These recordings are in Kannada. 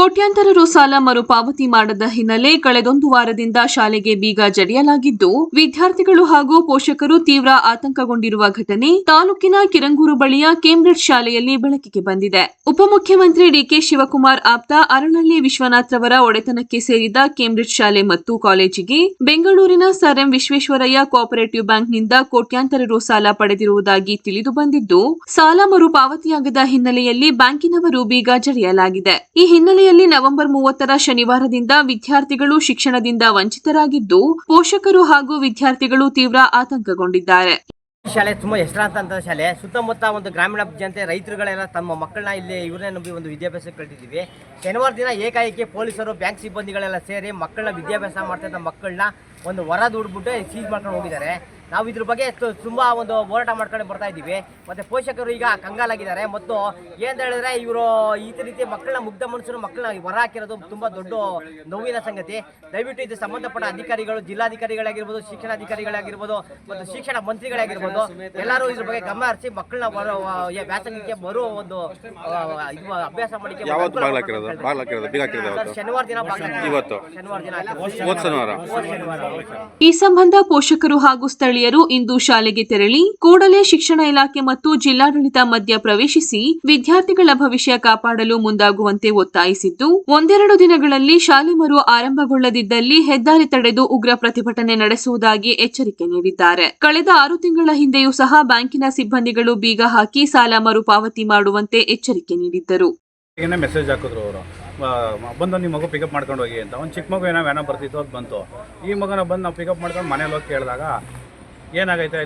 ಕೋಟ್ಯಾಂತರ ರು ಸಾಲ ಮರುಪಾವತಿ ಮಾಡದ ಹಿನ್ನೆಲೆ ಕಳೆದೊಂದು ವಾರದಿಂದ ಶಾಲೆಗೆ ಬೀಗ ಜಡಿಯಲಾಗಿದ್ದು ವಿದ್ಯಾರ್ಥಿಗಳು ಹಾಗೂ ಪೋಷಕರು ತೀವ್ರ ಆತಂಕಗೊಂಡಿರುವ ಘಟನೆ ತಾಲೂಕಿನ ಕಿರಂಗೂರು ಬಳಿಯ ಕೇಂಬ್ರಿಡ್ಜ್ ಶಾಲೆಯಲ್ಲಿ ಬೆಳಕಿಗೆ ಬಂದಿದೆ. ಉಪಮುಖ್ಯಮಂತ್ರಿ ಡಿಕೆ ಶಿವಕುಮಾರ್ ಆಪ್ತ ಅರಳಳ್ಳಿ ವಿಶ್ವನಾಥ್ ರವರ ಒಡೆತನಕ್ಕೆ ಸೇರಿದ ಕೇಂಬ್ರಿಡ್ಜ್ ಶಾಲೆ ಮತ್ತು ಕಾಲೇಜಿಗೆ ಬೆಂಗಳೂರಿನ ಸರ್ ಎಂ ವಿಶ್ವೇಶ್ವರಯ್ಯ ಕೋಆಪರೇಟಿವ್ ಬ್ಯಾಂಕ್ನಿಂದ ಕೋಟ್ಯಾಂತರ ರು ಸಾಲ ಪಡೆದಿರುವುದಾಗಿ ತಿಳಿದು ಬಂದಿದ್ದು, ಸಾಲ ಮರುಪಾವತಿಯಾಗದ ಹಿನ್ನೆಲೆಯಲ್ಲಿ ಬ್ಯಾಂಕಿನವರು ಬೀಗ ಜಡಿಯಲಾಗಿದೆ. ಈ ಹಿನ್ನೆಲೆಯಲ್ಲಿ ನವೆಂಬರ್ 30ರ ಶನಿವಾರದಿಂದ ವಿದ್ಯಾರ್ಥಿಗಳು ಶಿಕ್ಷಣದಿಂದ ವಂಚಿತರಾಗಿದ್ದು, ಪೋಷಕರು ಹಾಗೂ ವಿದ್ಯಾರ್ಥಿಗಳು ತೀವ್ರ ಆತಂಕಗೊಂಡಿದ್ದಾರೆ. ಶಾಲೆ ತುಂಬಾ ಹೆಸರಾಂತ ಶಾಲೆ. ಸುತ್ತಮುತ್ತ ಒಂದು ಗ್ರಾಮೀಣ ಜನತೆ ರೈತರುಗಳೆಲ್ಲ ತಮ್ಮ ಮಕ್ಕಳನ್ನ ಇಲ್ಲಿ ಇವರನ್ನೇ ನಂಬಿ ಒಂದು ವಿದ್ಯಾಭ್ಯಾಸ ಕಳಿಸಿದ್ದೀವಿ. ಶನಿವಾರ ದಿನ ಏಕಾಏಕಿ ಪೊಲೀಸರು ಬ್ಯಾಂಕ್ ಸಿಬ್ಬಂದಿಗಳೆಲ್ಲ ಸೇರಿ ಮಕ್ಕಳನ್ನ ವಿದ್ಯಾಭ್ಯಾಸ ಮಾಡ್ತಾ ಮಕ್ಕಳನ್ನ ಒಂದು ಹೊರ ದುಡ್ಬಿಟ್ಟು ಸೀಜ್ ಮಾಡ್ಕೊಂಡು ಹೋಗಿದ್ದಾರೆ. ನಾವು ಇದ್ರ ಬಗ್ಗೆ ತುಂಬ ಒಂದು ಹೋರಾಟ ಮಾಡ್ಕೊಂಡು ಬರ್ತಾ ಇದ್ದೀವಿ. ಮತ್ತು ಪೋಷಕರು ಈಗ ಕಂಗಾಲಾಗಿದ್ದಾರೆ. ಮತ್ತು ಏನು ಹೇಳಿದ್ರೆ ಇವರು ಈ ರೀತಿ ಮಕ್ಕಳನ್ನ ಮುಗ್ಧ ಮನುಷ್ಯರು ಮಕ್ಕಳನ್ನ ಹೊರ ಹಾಕಿರೋದು ತುಂಬ ದೊಡ್ಡ ನೋವಿನ ಸಂಗತಿ. ದಯವಿಟ್ಟು ಇದು ಸಂಬಂಧಪಟ್ಟ ಅಧಿಕಾರಿಗಳು, ಜಿಲ್ಲಾಧಿಕಾರಿಗಳಾಗಿರ್ಬೋದು, ಶಿಕ್ಷಣಾಧಿಕಾರಿಗಳಾಗಿರ್ಬೋದು ಮತ್ತು ಶಿಕ್ಷಣ ಮಂತ್ರಿಗಳಾಗಿರ್ಬೋದು ಎಲ್ಲರೂ ಇದ್ರ ಬಗ್ಗೆ ಗಮನ ಹರಿಸಿ ಮಕ್ಕಳನ್ನ ವ್ಯಾಸಂಗಕ್ಕೆ ಬರುವ ಒಂದು ಅಭ್ಯಾಸ ಮಾಡಿಕೆ ಶನಿವಾರ ದಿನ. ಈ ಸಂಬಂಧ ಪೋಷಕರು ಹಾಗೂ ಸ್ಥಳೀಯರು ಇಂದು ಶಾಲೆಗೆ ತೆರಳಿ ಕೂಡಲೇ ಶಿಕ್ಷಣ ಇಲಾಖೆ ಮತ್ತು ಜಿಲ್ಲಾಡಳಿತ ಮಧ್ಯ ಪ್ರವೇಶಿಸಿ ವಿದ್ಯಾರ್ಥಿಗಳ ಭವಿಷ್ಯ ಕಾಪಾಡಲು ಮುಂದಾಗುವಂತೆ ಒತ್ತಾಯಿಸಿದ್ದು, ಒಂದೆರಡು ದಿನಗಳಲ್ಲಿ ಶಾಲೆ ಮರು ಆರಂಭಗೊಳ್ಳದಿದ್ದಲ್ಲಿ ಹೆದ್ದಾರಿ ತಡೆದು ಉಗ್ರ ಪ್ರತಿಭಟನೆ ನಡೆಸುವುದಾಗಿ ಎಚ್ಚರಿಕೆ ನೀಡಿದ್ದಾರೆ. ಕಳೆದ 6 ತಿಂಗಳ ಹಿಂದೆಯೂ ಸಹ ಬ್ಯಾಂಕಿನ ಸಿಬ್ಬಂದಿಗಳು ಬೀಗ ಹಾಕಿ ಸಾಲ ಮರುಪಾವತಿ ಮಾಡುವಂತೆ ಎಚ್ಚರಿಕೆ ನೀಡಿದ್ದರು. ಮೆಸೇಜ್ ಹಾಕಿದ್ರು ಅವರು, ಬಂದು ನಿಮ್ಮ ಮಗು ಪಿಕಪ್ ಮಾಡ್ಕೊಂಡು ಹೋಗಿ ಅಂತ. ಒಂದು ಚಿಕ್ಕ ಮಗು ಏನೋ ಬರ್ತಿತ್ತು, ಅದು ಬಂತು. ಈ ಮಗನ ಬಂದು ನಾವು ಪಿಕಪ್ ಮಾಡ್ಕೊಂಡು ಮನೇಲಿ ಹೋಗಿ ಕೇಳಿದಾಗ ಏನಾಗೈತೆ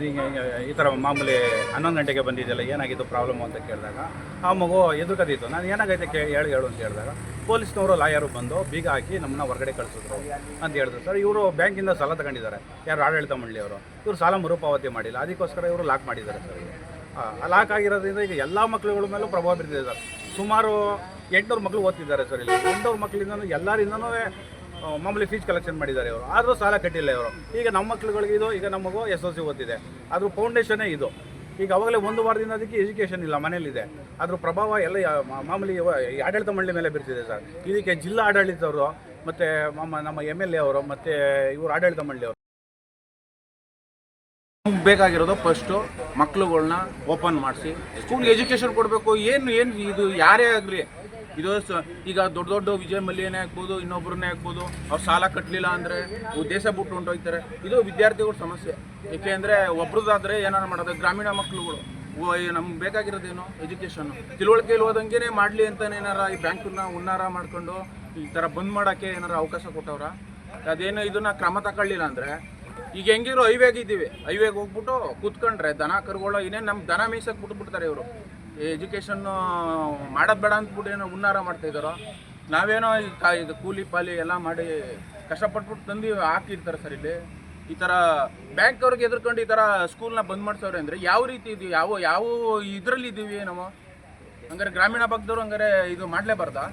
ಈ ಥರ ಮಾಮೂಲಿ 11 ಗಂಟೆಗೆ ಬಂದಿದ್ದೆಲ್ಲ ಏನಾಗಿತ್ತು ಪ್ರಾಬ್ಲಮ್ಮು ಅಂತ ಕೇಳಿದಾಗ ಆ ಮಗು ಎದುರ್ಕದಿತ್ತು. ನಾನು ಏನಾಗೈತೆ ಹೇಳು ಅಂತ ಹೇಳಿದಾಗ ಪೊಲೀಸ್ನವರು ಲಾಯರು ಬಂದು ಬೀಗ ಹಾಕಿ ನಮ್ಮನ್ನ ಹೊರಗಡೆ ಕಳಿಸಿದ್ರು ಅಂತ ಹೇಳಿದ್ರು. ಸರ್, ಇವರು ಬ್ಯಾಂಕಿಂದ ಸಾಲ ತಗೊಂಡಿದ್ದಾರೆ, ಯಾರು ಆಡಳಿತ ಮಂಡಳಿಯವರು. ಇವರು ಸಾಲ ಮರುಪಾವತಿ ಮಾಡಿಲ್ಲ, ಅದಕ್ಕೋಸ್ಕರ ಇವರು ಲಾಕ್ ಮಾಡಿದ್ದಾರೆ ಸರ್. ಲಾಕ್ ಆಗಿರೋದ್ರಿಂದ ಈಗ ಎಲ್ಲ ಮಕ್ಕಳುಗಳ ಮೇಲೂ ಪ್ರಭಾವ ಬೀರ್ತಿದೆ ಸರ್. ಸುಮಾರು 800 ಮಕ್ಕಳು ಓದ್ತಿದ್ದಾರೆ ಸರ್. ಇಲ್ಲಿ 800 ಮಕ್ಕಳಿಂದನೂ ಎಲ್ಲರಿಂದನೂ ಮಾಮೂಲಿ ಫೀಸ್ ಕಲೆಕ್ಷನ್ ಮಾಡಿದ್ದಾರೆ ಇವರು, ಆದರೂ ಸಾಲ ಕಟ್ಟಿಲ್ಲ ಇವರು. ಈಗ ನಮ್ಮ ಮಕ್ಕಳುಗಳಿಗೆ ಇದು, ಈಗ ನಮ್ಮ ಮಗು SLC ಓದ್ತಿದೆ, ಅದ್ರ ಫೌಂಡೇಶನ್ನೇ ಇದು. ಈಗ ಅವಾಗಲೇ 1 ವಾರದಿಂದ ಅದಕ್ಕೆ ಎಜುಕೇಷನ್ ಇಲ್ಲ, ಮನೇಲಿದೆ. ಅದ್ರ ಪ್ರಭಾವ ಎಲ್ಲ ಮಾಮೂಲಿ ಆಡಳಿತ ಮಂಡಳಿ ಮೇಲೆ ಬೀರ್ತಿದೆ ಸರ್. ಇದಕ್ಕೆ ಜಿಲ್ಲಾ ಆಡಳಿತವರು ಮತ್ತು ನಮ್ಮ MLA ಅವರು ಮತ್ತು ಇವರು ಆಡಳಿತ ಮಂಡಳಿಯವರು ಬೇಕಾಗಿರೋದು ಫಸ್ಟು ಮಕ್ಳುಗಳ್ನ ಓಪನ್ ಮಾಡಿಸಿ ಸ್ಕೂಲ್ ಎಜುಕೇಷನ್ ಕೊಡಬೇಕು. ಏನು ಇದು ಯಾರೇ ಆಗಲಿ, ಇದು ಈಗ ದೊಡ್ಡ ವಿಜಯ ಮಲ್ಯನೇ ಆಗ್ಬೋದು, ಇನ್ನೊಬ್ಬರನ್ನೇ ಆಗ್ಬೋದು, ಅವ್ರು ಸಾಲ ಕಟ್ಟಲಿಲ್ಲ ಅಂದರೆ ದೇಶ ಬಿಟ್ಟು ಹೊಂಟೋಗ್ತಾರೆ. ಇದು ವಿದ್ಯಾರ್ಥಿಗಳ ಸಮಸ್ಯೆ. ಏಕೆಂದರೆ ಒಬ್ರದ್ದಾದರೆ ಏನಾರು ಮಾಡೋದು, ಗ್ರಾಮೀಣ ಮಕ್ಕಳುಗಳು ನಮ್ಗೆ ಬೇಕಾಗಿರೋದೇನು ಎಜುಕೇಷನ್ನು. ತಿಳುವಳಿಕೆಯಲ್ಲಿ ಹೋದಂಗೆ ಮಾಡಲಿ ಅಂತ ಏನಾರ ಈ ಬ್ಯಾಂಕನ್ನ ಉನ್ನಾರ ಮಾಡ್ಕೊಂಡು ಈ ಥರ ಬಂದ್ ಮಾಡೋಕ್ಕೆ ಏನಾರು ಅವಕಾಶ ಕೊಟ್ಟವ್ರ? ಅದೇನು ಇದನ್ನು ಕ್ರಮ ತಗೊಳ್ಳಿಲ್ಲ ಅಂದರೆ ಈಗ ಹೆಂಗಿರೋ ಹೈವೇಗಿದ್ದೀವಿ, ಹೈವೇಗೆ ಹೋಗ್ಬಿಟ್ಟು ಕೂತ್ಕೊಂಡ್ರೆ ದನ ಕರುಗಳು ಇನ್ನೇನು ನಮ್ಮ ದನ ಮೇಯ್ಸಕ್ಕೆ ಬಿಟ್ಬಿಡ್ತಾರೆ ಇವರು. ಎಜುಕೇಷನ್ನು ಮಾಡೋದು ಬೇಡ ಅಂದ್ಬಿಟ್ಟು ಏನೋ ಉನ್ನಾರ ಮಾಡ್ತಾಯಿದ್ದಾರೋ. ನಾವೇನೋ ಇದು ಕೂಲಿ ಪಾಲಿ ಎಲ್ಲ ಮಾಡಿ ಕಷ್ಟಪಟ್ಬಿಟ್ಟು ತಂದು ಹಾಕಿರ್ತಾರೆ ಸರ್. ಇಲ್ಲಿ ಈ ಥರ ಬ್ಯಾಂಕ್ ಅವ್ರಿಗೆ ಎದುರ್ಕೊಂಡು ಈ ಥರ ಸ್ಕೂಲ್ನ ಬಂದ್ ಮಾಡ್ಸವ್ರೆ ಅಂದರೆ ಯಾವ ರೀತಿ ಇದೀವಿ, ಯಾವ ಇದರಲ್ಲಿ ಇದ್ದೀವಿ ನಾವು? ಹಂಗಾರೆ ಗ್ರಾಮೀಣ ಭಾಗದವ್ರು ಹಂಗಾರೆ ಇದು ಮಾಡಲೇಬಾರ್ದಾ?